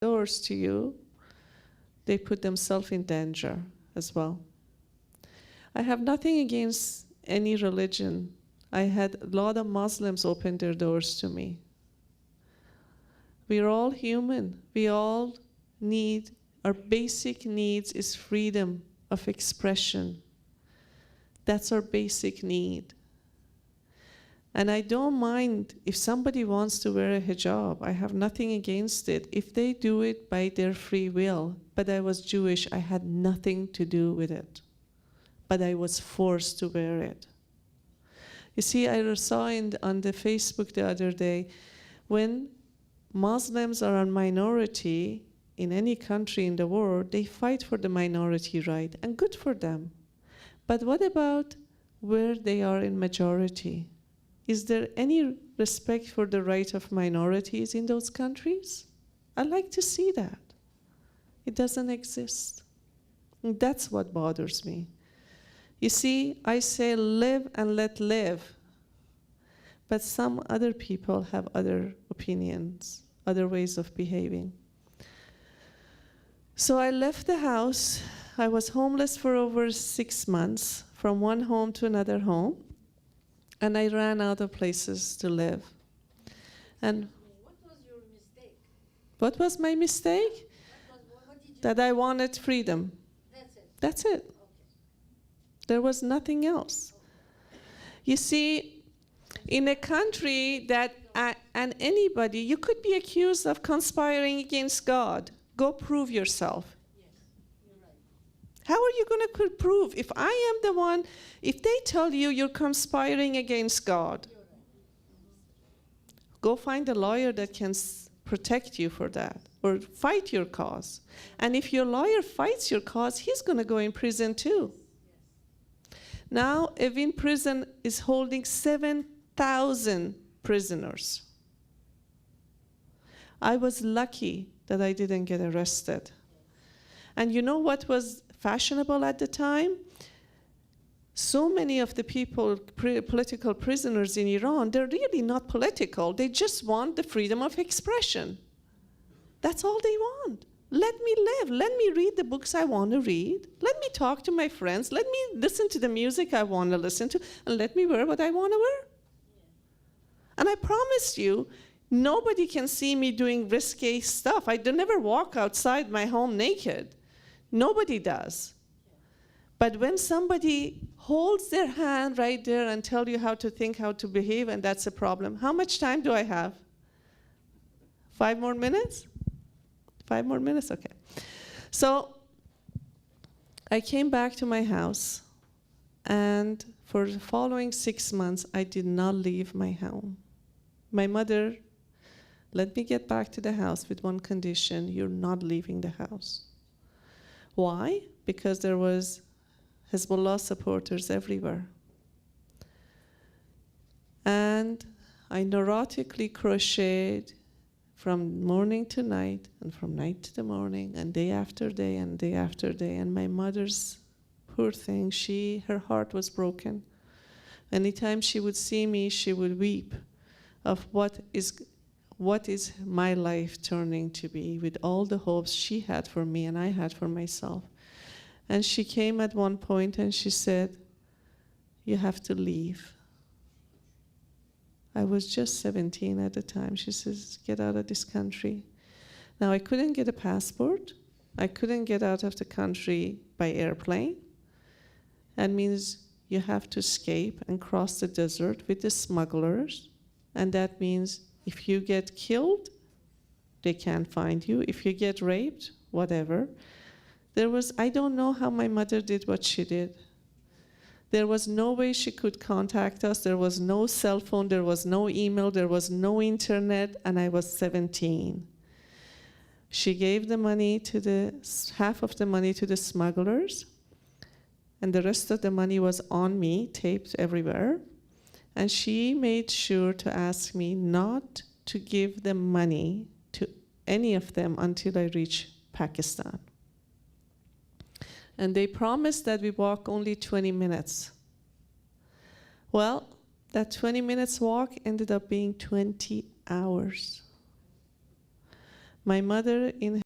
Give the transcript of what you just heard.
doors to you, they put themselves in danger as well. I have nothing against any religion. I had a lot of Muslims open their doors to me. We're all human. We all need, our basic needs is freedom of expression. That's our basic need. And I don't mind if somebody wants to wear a hijab. I have nothing against it if they do it by their free will. But I was Jewish. I had nothing to do with it. But I was forced to wear it. You see, I saw on the Facebook the other day, when Muslims are a minority in any country in the world, they fight for the minority right, and good for them. But what about where they are in majority? Is there any respect for the right of minorities in those countries? I'd like to see that. It doesn't exist. And that's what bothers me. You see, I say live and let live. But some other people have other opinions, other ways of behaving. So I left the house. I was homeless for over 6 months, from one home to another home. And I ran out of places to live. And what was your mistake? What was my mistake? What did you That I wanted freedom. That's it. That's it. Okay. There was nothing else. You see, in a country that, and anybody, you could be accused of conspiring against God. Go prove yourself. How are you going to prove? If I am the one, if they tell you you're conspiring against God, go find a lawyer that can protect you for that or fight your cause. And if your lawyer fights your cause, he's going to go in prison too. Now, Evin prison is holding 7,000 prisoners. I was lucky that I didn't get arrested. And you know what was fashionable at the time? So many of the people, political prisoners in Iran, they're really not political. They just want the freedom of expression. That's all they want. Let me live. Let me read the books I want to read. Let me talk to my friends. Let me listen to the music I want to listen to. And let me wear what I want to wear. And I promise you, nobody can see me doing risque stuff. I never walk outside my home naked. Nobody does. But when somebody holds their hand right there and tell you how to think, how to behave, and that's a problem. How much time do I have? 5 more minutes? 5 more minutes? Okay. So I came back to my house, and for the following 6 months, I did not leave my home. My mother let me get back to the house with one condition: you're not leaving the house. Why? Because there was Hezbollah supporters everywhere. And I neurotically crocheted from morning to night, and from night to the morning, and day after day, and day after day. And my mother's, poor thing, her heart was broken. Anytime she would see me, she would weep of what is my life turning to be, with all the hopes she had for me and I had for myself. And she came at one point and she said, "You have to leave." I was just 17 at the time. She says, "Get out of this country." Now, I couldn't get a passport. I couldn't get out of the country by airplane. That means you have to escape and cross the desert with the smugglers. And that means if you get killed, they can't find you. If you get raped, whatever. I don't know how my mother did what she did. There was no way she could contact us. There was no cell phone. There was no email. There was no internet. And I was 17. She gave the money half of the money to the smugglers. And the rest of the money was on me, taped everywhere. And she made sure to ask me not to give the money to any of them until I reach Pakistan. And they promised that we walk only 20 minutes. Well, that 20 minutes walk ended up being 20 hours. My mother, in